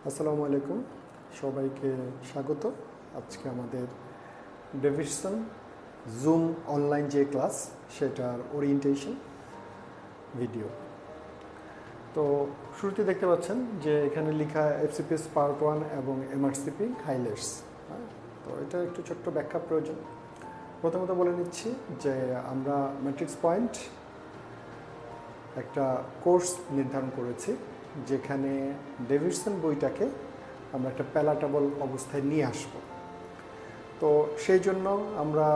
আসসালামু আলাইকুম, সবাইকে স্বাগত। আজকে আমাদের ডেভিডসন জুম অনলাইন যে ক্লাস সেটার ওরিয়েন্টেশন ভিডিও। তো শুরুতে দেখতে পাচ্ছেন যে এখানে লেখা এফসিপিএস পার্ট 1 এবং এমআরসিপি হাইলাইটস। তো এটা একটু ছোট্ট ব্যাখ্যা প্রয়োজন। প্রথমত বলে নিচ্ছি যে আমরা ম্যাট্রিক্স পয়েন্ট একটা কোর্স নির্ধারণ করেছি, যেখানে ডেভিডসন বইটাকে আমরা একটা প্যালাটেবল অবস্থায় নিয়ে আসব। তো সেই জন্য আমরা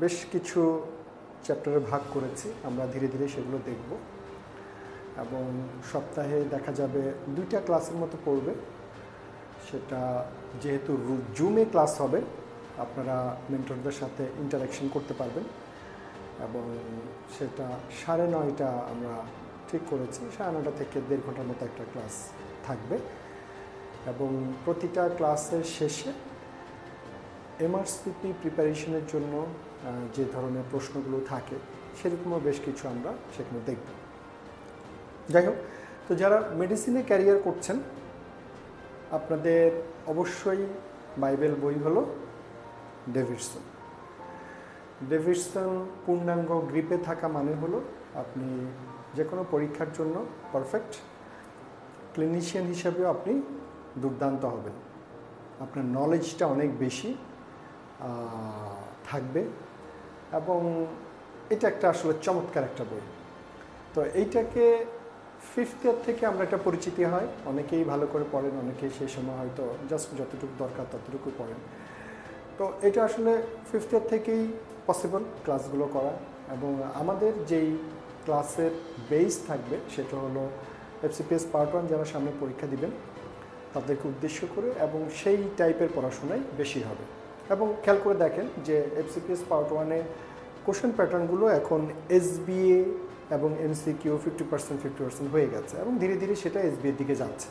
বেশ কিছু চ্যাপ্টারে ভাগ করেছি, আমরা ধীরে ধীরে সেগুলো দেখব এবং সপ্তাহে দেখা যাবে 2টা ক্লাসের মতো পড়বে। সেটা যেহেতু জুমে ক্লাস হবে, আপনারা মেন্টরদের সাথে ইন্টারাকশন করতে পারবেন এবং সেটা 9:30 আমরা ঠিক করেছি। 9:30 থেকে 1.5 ঘন্টার মতো একটা ক্লাস থাকবে এবং প্রতিটা ক্লাসের শেষে এমআরসিপি প্রিপারেশনের জন্য যে ধরনের প্রশ্নগুলো থাকে সেরকমও বেশ কিছু আমরা সেখানে দেখব। যাই হোক, তো যারা মেডিসিনে ক্যারিয়ার করছেন আপনাদের অবশ্যই বাইবেল বই হলো ডেভিডসন। ডেভিডসন পূর্ণাঙ্গ গ্রিপে থাকা মানে হলো আপনি যে কোনো পরীক্ষার জন্য পারফেক্ট, ক্লিনিশিয়ান হিসেবেও আপনি দুর্দান্ত হবেন, আপনার নলেজটা অনেক বেশি থাকবে এবং এটা একটা আসলে চমৎকার একটা বই। তো এইটাকে 5th ইয়ার থেকে আমরা একটা পরিচিতি হয়, অনেকেই ভালো করে পড়েন, অনেকেই সেই সময় হয়তো জাস্ট যতটুকু দরকার ততটুকু পড়েন। তো এটা আসলে 5th ইয়ার থেকেই পসিবল ক্লাসগুলো করা এবং আমাদের যেই ক্লাসের বেস থাকবে সেটা হলো এফসিপিএস পার্ট 1 যারা সামনে পরীক্ষা দিবেন তাদেরকে উদ্দেশ্য করে এবং সেই টাইপের পড়াশোনাই বেশি হবে। এবং খেয়াল করে দেখেন যে এফসিপিএস পার্ট 1-এ কোশ্চেন প্যাটার্নগুলো এখন এসবিএ এবং এমসিকিউ 50% হয়ে গেছে এবং ধীরে ধীরে সেটা এসবিএর দিকে যাচ্ছে।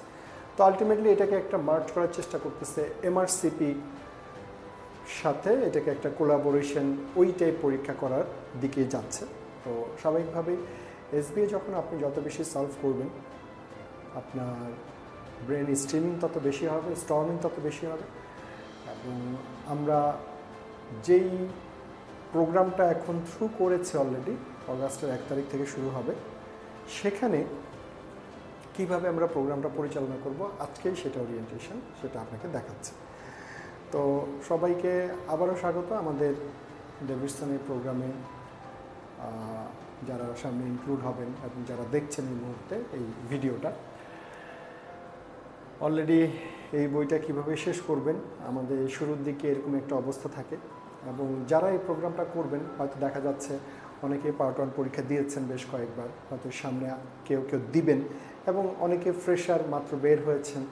তো আলটিমেটলি এটাকে একটা মার্চ করার চেষ্টা করতেছে এমআরসিপি সাথে, এটাকে একটা কোলাবোরেশন ওই টাইপ পরীক্ষা করার দিকে যাচ্ছে। তো স্বাভাবিকভাবেই এসবিএ যখন আপনি যত বেশি সলভ করবেন আপনার ব্রেন স্ট্রিমিং তত বেশি হবে, স্টর্মিং তত বেশি হবে। এবং আমরা যেই প্রোগ্রামটা এখন থ্রু করেছে অলরেডি, অগাস্টের 1 তারিখ থেকে শুরু হবে, সেখানে কিভাবে আমরা প্রোগ্রামটা পরিচালনা করব আজকেই সেটা ওরিয়েন্টেশন, সেটা আপনাকে দেখাচ্ছে। তো সবাইকে আবারও স্বাগত আমাদের ডেভিডসনের প্রোগ্রামে, যারা সামনে ইনক্লুড হবেন এবং যারা দেখছেন এই মুহূর্তে এই ভিডিওটা। অলরেডি এই বইটা কিভাবে শেষ করবেন আমাদের শুরুর দিকে এরকম একটা অবস্থা থাকে এবং যারা এই প্রোগ্রামটা করবেন হয়তো দেখা যাচ্ছে অনেকে পার্ট 1 পরীক্ষা দিয়েছেন বেশ কয়েকবার, হয়তো সামনে কেউ কেউ দিবেন এবং অনেকে ফ্রেশার মাত্র বের হয়েছেন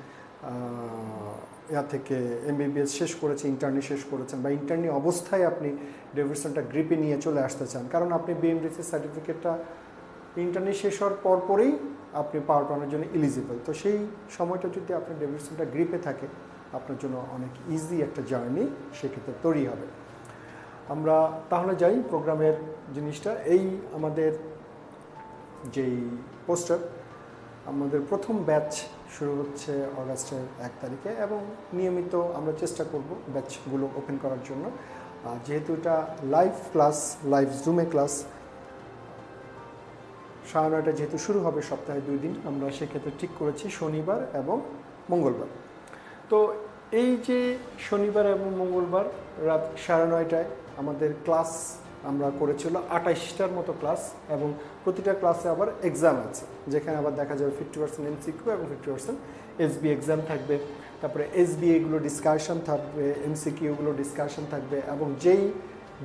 থেকে এমবিবিএস শেষ করেছে, ইন্টার্নি শেষ করেছেন বা ইন্টার্নি অবস্থায় আপনি ডেভিডসনটা গ্রিপে নিয়ে চলে আসতে চান, কারণ আপনি বিএমডিসি সার্টিফিকেটটা ইন্টার্নি শেষ হওয়ার পরপরই আপনি পার্ট 1-এর জন্য এলিজিবল। তো সেই সময়টা যদি আপনার ডেভিডসনটা গ্রিপে থাকে আপনার জন্য অনেক ইজি একটা জার্নি সেক্ষেত্রে তৈরি হবে। আমরা তাহলে যাই প্রোগ্রামের জিনিসটা। এই আমাদের যেই পোস্টার, আমাদের প্রথম ব্যাচ শুরু হচ্ছে অগাস্টের 1 তারিখে এবং নিয়মিত আমরা চেষ্টা করব ব্যাচগুলো ওপেন করার জন্য। যেহেতু এটা লাইভ ক্লাস, লাইভ জুমে ক্লাস 9:30 যেহেতু শুরু হবে সপ্তাহে 2 দিন, আমরা সেক্ষেত্রে ঠিক করেছি শনিবার এবং মঙ্গলবার। তো এই যে শনিবার এবং মঙ্গলবার রাত 9:30 আমাদের ক্লাস আমরা করেছিল 28টার মতো ক্লাস এবং প্রতিটা ক্লাসে আবার এক্সাম আছে, যেখানে আবার দেখা যাবে 50% এমসিকিউ এবং 50% এসবি এক্সাম থাকবে। তারপরে এসবিএগুলো ডিসকাশন থাকবে, এমসিকিউগুলো ডিসকাশন থাকবে এবং যেই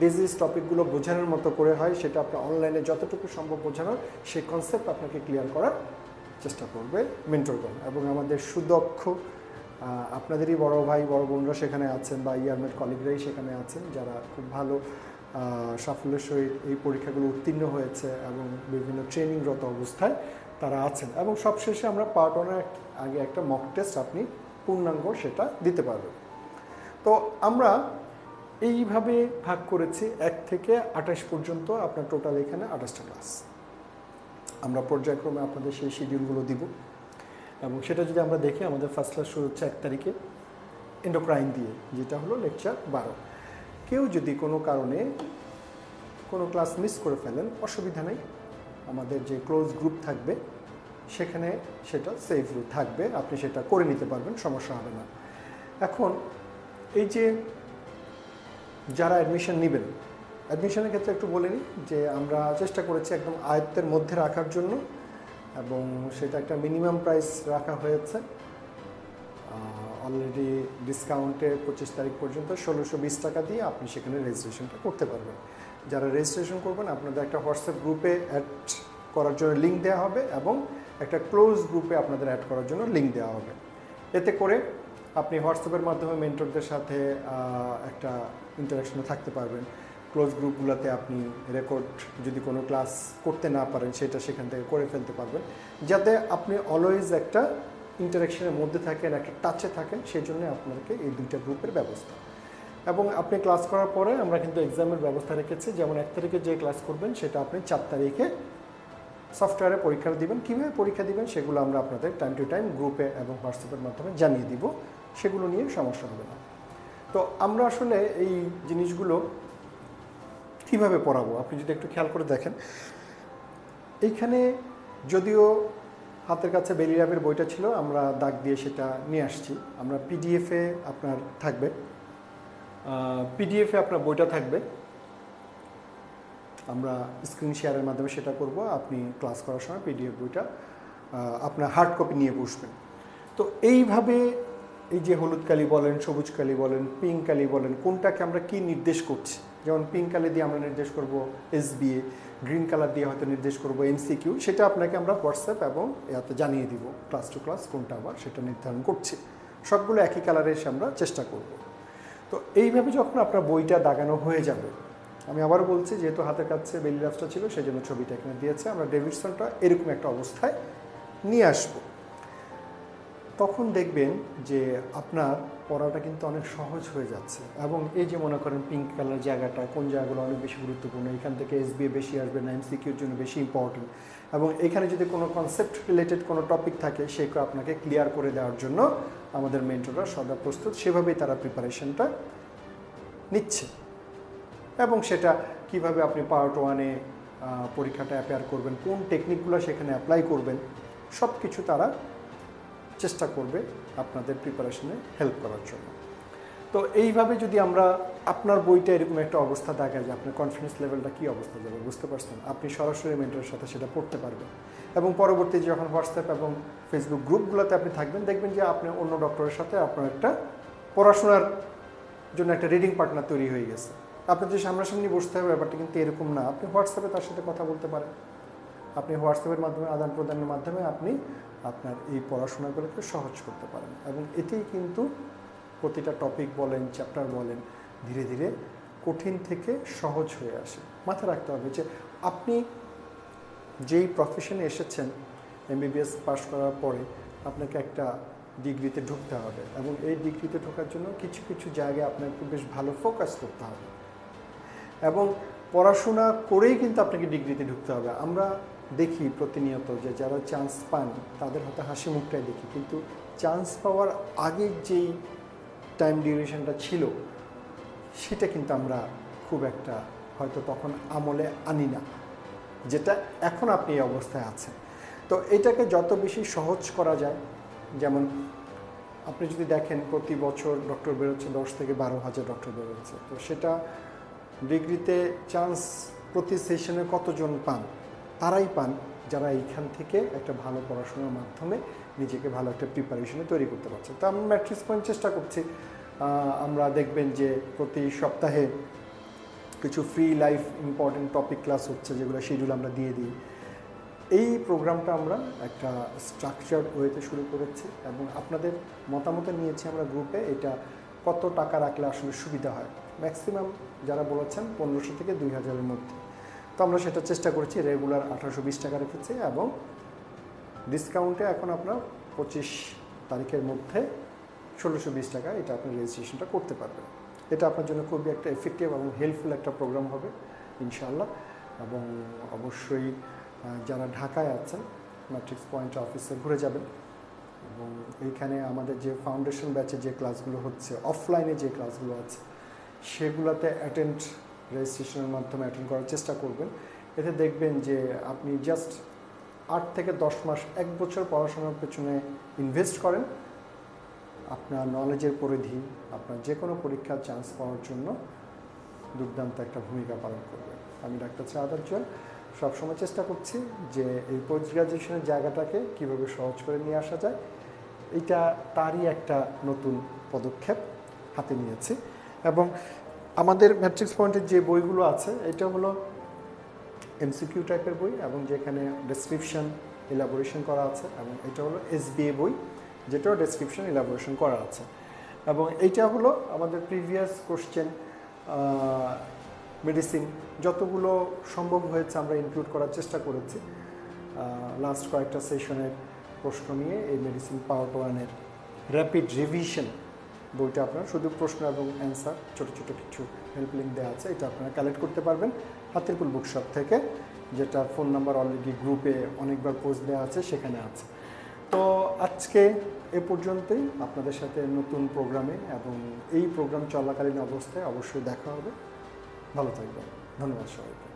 বেসিস টপিকগুলো বোঝানোর মতো করে হয় সেটা আপনার অনলাইনে যতটুকু সম্ভব বোঝানোর সেই কনসেপ্ট আপনাকে ক্লিয়ার করার চেষ্টা করবে মেন্টরগণ। এবং আমাদের সুদক্ষ আপনাদেরই বড় ভাই বড় বোনরা সেখানে আছেন বা ইয়ারমেট কলিগরাই সেখানে আছেন, যারা খুব ভালো সাফল্যের সহিত এই পরীক্ষাগুলো উত্তীর্ণ হয়েছে এবং বিভিন্ন ট্রেনিংরত অবস্থায় তারা আছেন। এবং সবশেষে আমরা পার্ট 1-এর আগে একটা মক টেস্ট আপনি পূর্ণাঙ্গ সেটা দিতে পারবেন। তো আমরা এইভাবে ভাগ করেছি 1 থেকে 28 পর্যন্ত, আপনার টোটাল এখানে 28টা ক্লাস। আমরা পর্যায়ক্রমে আপনাদের সেই শিডিউলগুলো দিব এবং সেটা যদি আমরা দেখি আমাদের ফার্স্ট ক্লাস শুরু হচ্ছে 1 তারিখে এন্ডোক্রাইন দিয়ে, যেটা হলো লেকচার 12। কেউ যদি কোনো কারণে কোনো ক্লাস মিস করে ফেলেন অসুবিধা নেই, আমাদের যে ক্লোজ গ্রুপ থাকবে সেখানে সেটা সেফলি থাকবে, আপনি সেটা করে নিতে পারবেন, সমস্যা হবে না। এখন এই যে যারা অ্যাডমিশন নেবেন, অ্যাডমিশনের ক্ষেত্রে একটু বলে নিই যে আমরা চেষ্টা করেছি একদম আয়ত্তের মধ্যে রাখার জন্য, এবং সেটা একটা মিনিমাম প্রাইস রাখা হয়েছে। অলরেডি ডিসকাউন্টে 25 তারিখ পর্যন্ত 1620 টাকা দিয়ে আপনি সেখানে রেজিস্ট্রেশনটা করতে পারবেন। যারা রেজিস্ট্রেশন করবেন আপনাদের একটা হোয়াটসঅ্যাপ গ্রুপে অ্যাড করার জন্য লিঙ্ক দেওয়া হবে, এবং একটা ক্লোজ গ্রুপে আপনাদের অ্যাড করার জন্য লিঙ্ক দেওয়া হবে। এতে করে আপনি হোয়াটসঅ্যাপের মাধ্যমে মেন্টরদের সাথে একটা ইন্টারাকশনে থাকতে পারবেন। ক্লোজ গ্রুপগুলোতে আপনি রেকর্ড যদি কোনো ক্লাস করতে না পারেন সেটা সেখান থেকে করে ফেলতে পারবেন, যাতে আপনি অলওয়েজ একটা ইন্টারাকশনের মধ্যে থাকেন, একটা টাচে থাকেন। সেই জন্য আপনাকে এই 2টা গ্রুপের ব্যবস্থা। এবং আপনি ক্লাস করার পরে আমরা কিন্তু এক্সামের ব্যবস্থা রেখেছি, যেমন 1 তারিখে যে ক্লাস করবেন সেটা আপনি 4 তারিখে সফটওয়্যারে পরীক্ষা দিবেন। কীভাবে পরীক্ষা দিবেন সেগুলো আমরা আপনাদের টাইম টু টাইম গ্রুপে এবং হোয়াটসঅ্যাপের মাধ্যমে জানিয়ে দিব, সেগুলো নিয়ে সমস্যা হবে না। তো আমরা আসলে এই জিনিসগুলো কীভাবে পড়াবো আপনি যদি একটু খেয়াল করে দেখেন, এইখানে যদিও হাতের কাছে বেলি ল্যাবের বইটা ছিল, আমরা দাগ দিয়ে সেটা নিয়ে আসছি। আমরা পিডিএফে আপনার থাকবে, পিডিএফে আপনার বইটা থাকবে, আমরা স্ক্রিন শেয়ারের মাধ্যমে সেটা করব। আপনি ক্লাস করার সময় পিডিএফ বইটা আপনার হার্ড কপি নিয়ে বসবেন। তো এইভাবে এই যে হলুদ কালি বলেন, সবুজ কালি বলেন, পিঙ্ক কালি বলেন, কোনটাকে আমরা কি নির্দেশ করছি, যেমন পিঙ্ক কালি দিয়ে আমরা নির্দেশ করব এসবিএ, গ্রিন কালার দিয়ে হয়তো নির্দেশ করব এমসিকিউ, সেটা আপনাকে আমরা হোয়াটসঅ্যাপ এবং এতে জানিয়ে দিব ক্লাস টু ক্লাস কোনটা আবার সেটা নির্ধারণ করছি। সবগুলো একই কালারে এসে আমরা চেষ্টা করব। তো এইভাবে যখন আপনার বইটা দাগানো হয়ে যাবে, আমি আবারও বলছি যেহেতু হাতের কাছে বেলি ল্যাবসটা ছিল সেই জন্য ছবিটা এখানে দিয়েছে, আমরা ডেভিডসনটা এরকম একটা অবস্থায় নিয়ে আসব। তখন দেখবেন যে আপনার পড়াটা কিন্তু অনেক সহজ হয়ে যাচ্ছে। এবং এই যে মনে করেন পিঙ্ক কালার জায়গাটা কোন জায়গাগুলো অনেক বেশি গুরুত্বপূর্ণ, এখান থেকে এসবিএ বেশি আসবে না, এমসিকিউর জন্য বেশি ইম্পর্টেন্ট, এবং এখানে যদি কোনো কনসেপ্ট রিলেটেড কোনো টপিক থাকে সেগুলো আপনাকে ক্লিয়ার করে দেওয়ার জন্য আমাদের মেন্টররা সদা প্রস্তুত, সেভাবেই তারা প্রিপারেশনটা নিচ্ছে। এবং সেটা কিভাবে আপনি পার্ট 1-এ পরীক্ষাটা অ্যাপিয়ার করবেন, কোন টেকনিকগুলো সেখানে অ্যাপ্লাই করবেন, সব কিছু তারা চেষ্টা করবে আপনাদের প্রিপারেশনে হেল্প করার জন্য। তো এইভাবে যদি আমরা আপনার বইটা এরকম একটা অবস্থা দেখা যায়, আপনার কনফিডেন্স লেভেলটা কী অবস্থা যাবে বুঝতে পারছেন, আপনি সরাসরি মেন্টরের সাথে সেটা পড়তে পারবেন। এবং পরবর্তী যখন হোয়াটসঅ্যাপ এবং ফেসবুক গ্রুপগুলোতে আপনি থাকবেন, দেখবেন যে আপনি অন্য ডক্টরের সাথে আপনার একটা পড়াশোনার জন্য একটা রিডিং পার্টনার তৈরি হয়ে গেছে। আপনার যে সামনাসামনি বসতে হবে ব্যাপারটা কিন্তু এরকম না, আপনি হোয়াটসঅ্যাপে তার সাথে কথা বলতে পারেন। আপনি হোয়াটসঅ্যাপের মাধ্যমে আদান প্রদানের মাধ্যমে আপনি আপনার এই পড়াশোনাগুলোকে সহজ করতে পারেন, এবং এতেই কিন্তু প্রতিটা টপিক বলেন, চ্যাপ্টার বলেন, ধীরে ধীরে কঠিন থেকে সহজ হয়ে আসে। মাথায় রাখতে হবে যে আপনি যেই প্রফেশনে এসেছেন, এমবিবিএস পাশ করার পরে আপনাকে একটা ডিগ্রিতে ঢুকতে হবে, এবং এই ডিগ্রিতে ঢোকার জন্য কিছু কিছু জায়গায় আপনাকে বেশ ভালো ফোকাস করতে হবে, এবং পড়াশোনা করেই কিন্তু আপনাকে ডিগ্রিতে ঢুকতে হবে। আমরা দেখি প্রতিনিয়ত যে যারা চান্স পান তাদের হয়তো হাসি মুখটাই দেখি, কিন্তু চান্স পাওয়ার আগের যেই টাইম ডিউরেশনটা ছিল সেটা কিন্তু আমরা খুব একটা হয়তো তখন আমলে আনি না, যেটা এখন আপনি এই অবস্থায় আছেন। তো এটাকে যত বেশি সহজ করা যায়, যেমন আপনি যদি দেখেন প্রতি বছর ডক্টর বেরোচ্ছে 10 থেকে 12,000 ডক্টর বেরোচ্ছে, তো সেটা ডিগ্রিতে চান্স প্রতি সেশনে কতজন পান, তারাই পান যারা এইখান থেকে একটা ভালো পড়াশোনার মাধ্যমে নিজেকে ভালো একটা প্রিপারেশনে তৈরি করতে পারছে। তো আমরা ম্যাট্রিক্স পয়েন্ট চেষ্টা করছি, আমরা দেখবেন যে প্রতি সপ্তাহে কিছু free life important topic class হচ্ছে, যেগুলো শিডিউল আমরা দিয়ে দিই। এই প্রোগ্রামটা আমরা একটা স্ট্রাকচার্ড ওয়েতে শুরু করেছি, এবং আপনাদের মতামত নিয়েছি আমরা গ্রুপে, এটা কত টাকা রাখলে আসলে সুবিধা হয়। ম্যাক্সিমাম যারা বলেছেন 1500 থেকে 2000-এর মধ্যে, তো আমরা সেটা চেষ্টা করেছি। রেগুলার 1820 টাকা রেখেছি, এবং ডিসকাউন্টে এখন আপনার 25 তারিখের মধ্যে 1620 টাকা এটা আপনি রেজিস্ট্রেশনটা করতে পারবেন। এটা আপনার জন্য খুবই একটা এফেক্টিভ এবং হেল্পফুল একটা প্রোগ্রাম হবে ইনশাআল্লাহ। এবং অবশ্যই যারা ঢাকায় আছেন ম্যাট্রিক্স পয়েন্ট অফিসে ঘুরে যাবেন, এবং এইখানে আমাদের যে ফাউন্ডেশন ব্যাচে যে ক্লাসগুলো হচ্ছে, অফলাইনে যে ক্লাসগুলো আছে, সেগুলোতে রেজিস্ট্রেশনের মাধ্যমে অ্যাটেন্ড করার চেষ্টা করবেন। এতে দেখবেন যে আপনি জাস্ট 8 থেকে 10 মাস, 1 বছর পড়াশোনার পেছনে ইনভেস্ট করেন, আপনার নলেজের পরিধি আপনার যে কোনো পরীক্ষার চান্স পাওয়ার জন্য দুর্দান্ত একটা ভূমিকা পালন করবে। আমি ডাক্তার সাহাদাত জুয়েল সবসময় চেষ্টা করছি যে এই পোস্ট গ্রাজুয়েশনের জায়গাটাকে কীভাবে সহজ করে নিয়ে আসা যায়, এটা তারই একটা নতুন পদক্ষেপ হাতে নিয়েছি। এবং আমাদের ম্যাট্রিক্স পয়েন্টের যে বইগুলো আছে, এটা হলো এমসিকিউ টাইপের বই এবং যেখানে ডেসক্রিপশন ইলাবোরেশন করা আছে, এবং এটা হলো এসবিএ বই যেটাও ডেসক্রিপশন ইলাবোরেশন করা আছে। এবং এইটা হলো আমাদের প্রিভিয়াস কোশ্চেন মেডিসিন যতগুলো সম্ভব হয়েছে আমরা ইনক্লুড করার চেষ্টা করেছি। লাস্ট কয়েকটা সেশনের প্রশ্ন নিয়ে এই মেডিসিন পার্ট 1-এর র্যাপিড রিভিশন বইটা আপনারা শুধু প্রশ্ন এবং অ্যান্সার ছোটো ছোটো কিছু হেল্প লিঙ্ক দেওয়া আছে, এটা আপনারা কালেক্ট করতে পারবেন হাতিরপুল বুকশপ থেকে, যেটা ফোন নাম্বার অলরেডি গ্রুপে অনেকবার পোস্ট দেওয়া আছে, সেখানে আছে। তো আজকে এ পর্যন্তই, আপনাদের সাথে নতুন প্রোগ্রামে এবং এই প্রোগ্রাম চলাকালীন অবস্থায় অবশ্যই দেখা হবে। ভালো থাকবেন, ধন্যবাদ সবাইকে।